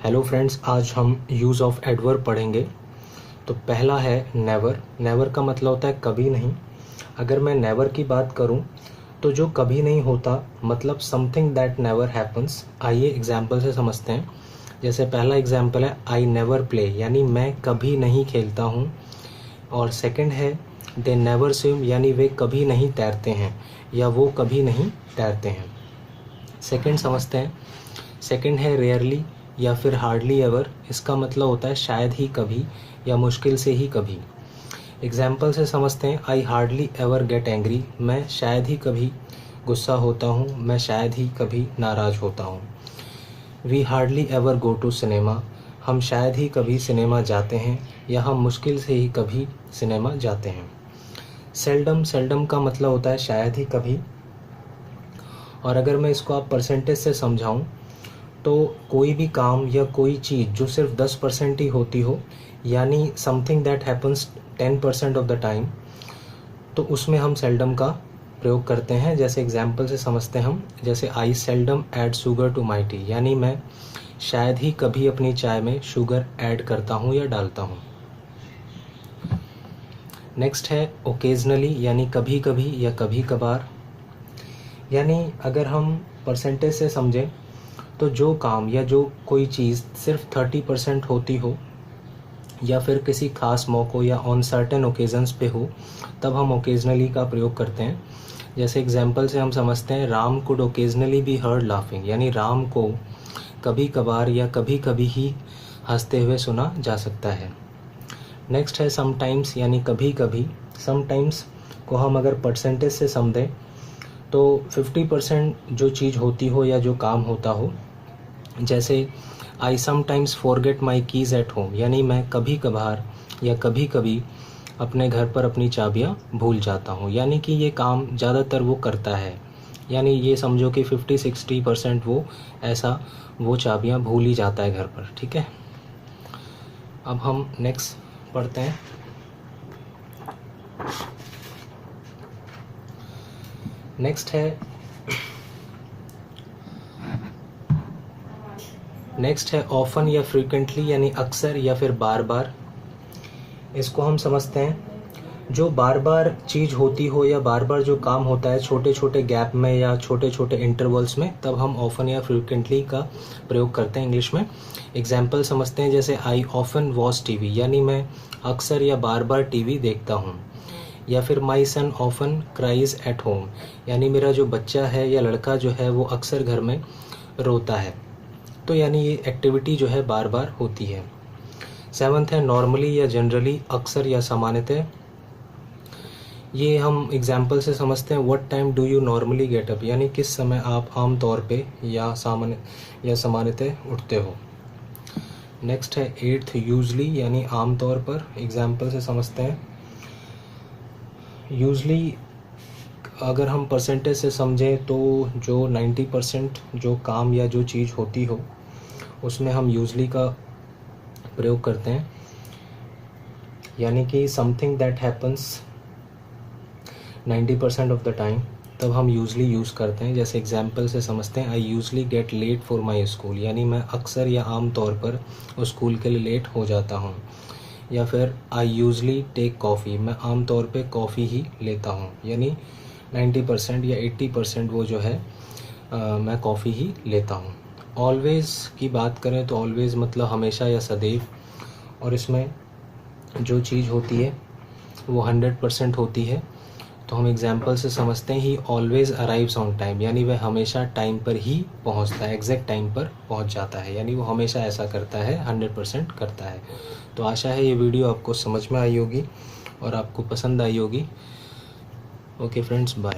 Hello friends, आज हम use of adverb पढ़ेंगे। तो पहला है नेवर। नेवर का मतलब होता है कभी नहीं। अगर मैं नेवर की बात करूं तो जो कभी नहीं होता मतलब समथिंग दैट नेवर हैपन्स। आइए एग्जाम्पल से समझते हैं। जैसे पहला एग्जाम्पल है आई नेवर प्ले, यानी मैं कभी नहीं खेलता हूं। और सेकंड है दे नेवर स्विम, यानी वे कभी नहीं तैरते हैं या वो कभी नहीं तैरते हैं। सेकंड समझते हैं। सेकंड है रेयरली या फिर हार्डली एवर। इसका मतलब होता है शायद ही कभी या मुश्किल से ही कभी। एग्जाम्पल से समझते हैं। I hardly ever get angry, मैं शायद ही कभी गुस्सा होता हूँ, मैं शायद ही कभी नाराज़ होता हूँ। We hardly ever go to cinema, हम शायद ही कभी सिनेमा जाते हैं या हम मुश्किल से ही कभी सिनेमा जाते हैं। सेल्डम, सेल्डम का मतलब होता है शायद ही कभी। और अगर मैं इसको आप परसेंटेज से समझाऊं तो कोई भी काम या कोई चीज़ जो सिर्फ 10% ही होती हो, यानी something that happens 10% of the time, तो उसमें हम सेल्डम का प्रयोग करते हैं। जैसे एग्जाम्पल से समझते हैं हम। जैसे I seldom add sugar to my tea, यानी मैं शायद ही कभी अपनी चाय में शुगर ऐड करता हूँ या डालता हूँ। नेक्स्ट है ओकेजनली, यानी कभी कभी या कभी कभार। यानी अगर हम परसेंटेज से समझें तो जो काम या जो कोई चीज़ सिर्फ 30% होती हो या फिर किसी खास मौक़ों या ऑन सर्टेन ओकेजन्स पे हो, तब हम ओकेजनली का प्रयोग करते हैं। जैसे एग्जांपल से हम समझते हैं Ram could occasionally be heard laughing, यानी राम को कभी कभार या कभी कभी ही हंसते हुए सुना जा सकता है। नेक्स्ट है समटाइम्स, यानी कभी कभी। समटाइम्स को हम अगर परसेंटेज से समझें तो 50% जो चीज़ होती हो या जो काम होता हो। जैसे I sometimes forget my keys at home, यानी मैं कभी कभार या कभी कभी अपने घर पर अपनी चाबियाँ भूल जाता हूँ। यानी कि ये काम ज़्यादातर वो करता है, यानी ये समझो कि 50-60% वो चाबियाँ भूल ही जाता है घर पर। ठीक है, अब हम नेक्स्ट पढ़ते हैं। नेक्स्ट है ऑफन या फ्रीक्वेंटली, यानी अक्सर या फिर बार बार। इसको हम समझते हैं। जो बार बार चीज़ होती हो या बार बार जो काम होता है छोटे छोटे गैप में या छोटे छोटे इंटरवल्स में, तब हम ऑफन या फ्रीक्वेंटली का प्रयोग करते हैं इंग्लिश में। एग्जाम्पल समझते हैं। जैसे आई ऑफन वॉच टीवी, यानी मैं अक्सर या बार बार टीवी देखता हूँ। या फिर माई सन ऑफन क्राइज एट होम, यानी मेरा जो बच्चा है या लड़का जो है वो अक्सर घर में रोता है। तो यानी ये एक्टिविटी जो है बार बार होती है। सेवन्थ है नॉर्मली या जनरली, अक्सर या सामान्यतः। ये हम एग्जाम्पल से समझते हैं। What time do you normally get up, यानी किस समय आप आम तौर पे या सामान्यतः उठते हो। नेक्स्ट है एट्थ यूजली, यानी आम तौर पर। एग्जाम्पल से समझते हैं। यूजली अगर हम परसेंटेज से समझें तो जो 90% जो काम या जो चीज़ होती हो उसमें हम यूजली का प्रयोग करते हैं, यानी कि something that happens 90% of the time, तब हम यूजली यूज़ करते हैं। जैसे एग्जाम्पल से समझते हैं। I usually get late for my school, यानी मैं अक्सर या आम तौर पर स्कूल के लिए लेट हो जाता हूँ। या फिर आई यूजली टेक कॉफ़ी, मैं आम तौर पे कॉफ़ी ही लेता हूँ, यानी 90% या 80% वो जो है मैं कॉफ़ी ही लेता हूँ। ऑलवेज़ की बात करें तो ऑलवेज़ मतलब हमेशा या सदैव, और इसमें जो चीज़ होती है वो 100% होती है। तो हम एग्जाम्पल से समझते हैं। ही ऑलवेज़ अराइव्स ऑन टाइम, यानी वह हमेशा टाइम पर ही पहुंचता है, एग्जैक्ट टाइम पर पहुंच जाता है, यानी वो हमेशा ऐसा करता है, 100% करता है। तो आशा है ये वीडियो आपको समझ में आई होगी और आपको पसंद आई होगी। Okay friends, bye.